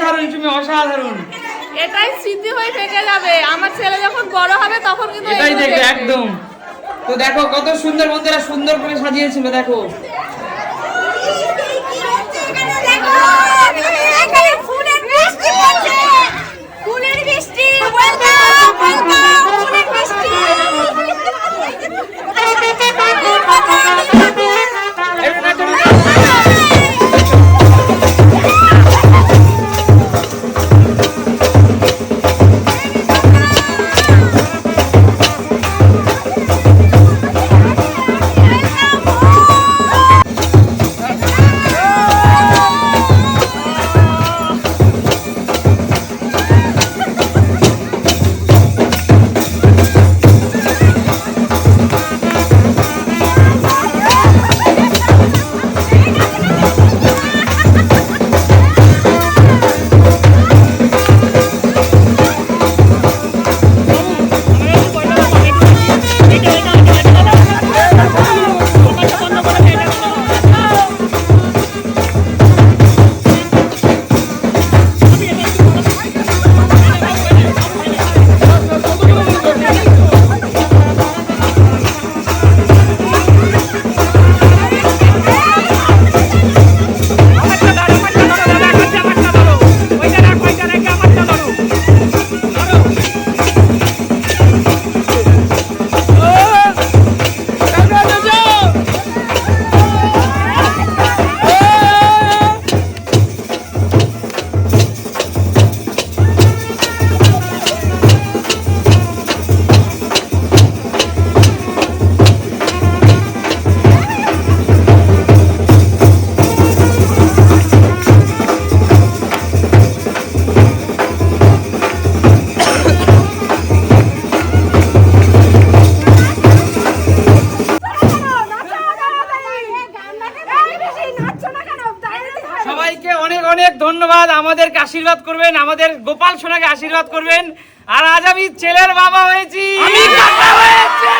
অসাধারণ, তুমি অসাধারণ। এটাই স্মৃতি হয়ে থেকে যাবে, আমার ছেলে যখন বড় হবে তখন কিন্তু এটাই দেখবে একদম। তো দেখো কত সুন্দর, বন্ধুরা সুন্দর করে সাজিয়েছিল, দেখো ধন্যবাদ। আমাদেরকে আশীর্বাদ করবেন, আমাদের গোপাল সোনাকে আশীর্বাদ করবেন। আর আজ আমি ছেলের বাবা হয়েছি, আমি কাকা হয়েছি,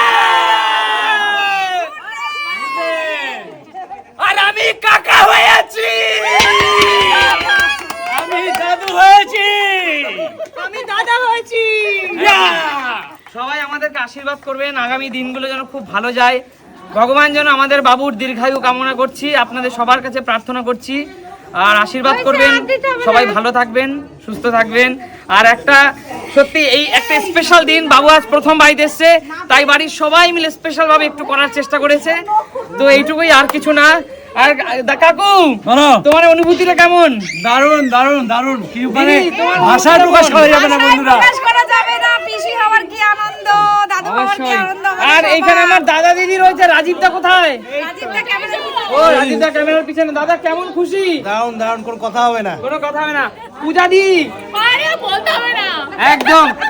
আর আমি কাকা হয়েছি, আমি দাদু হয়েছি, আমি দাদা হয়েছি। সবাই আমাদেরকে আশীর্বাদ করবেন, আগামী দিনগুলো যেন খুব ভালো যায়। ভগবান যেন আমাদের বাবুর দীর্ঘায়ু কামনা করছি, আপনাদের সবার কাছে প্রার্থনা করছি। আর আশীর্বাদ করবেন, সবাই ভালো থাকবেন, সুস্থ থাকবেন। আর একটা সত্যি এই একটা স্পেশাল দিন, বাবু আজ প্রথম বাড়িতে এসছে, তাই বাড়ির সবাই মিলে স্পেশাল ভাবে একটু করার চেষ্টা করেছে। তো এইটুকুই, আর কিছু না। আর কাকু, তোমার অনুভূতিটা কেমন? দারুণ দারুণ দারুণ, কি মানে ভাষা প্রকাশ করা যাবে না বন্ধুরা। আর এইখানে আমার দাদা দিদি রয়েছে, রাজীবদা কোথায়? ও রাজীবদা ক্যামেরার পিছনে। দাদা কেমন খুশি? দারুণ দারুণ, কোনো কথা হবে না, কোনো কথা হবে না। পূজা দি বলতে হবে না একদম।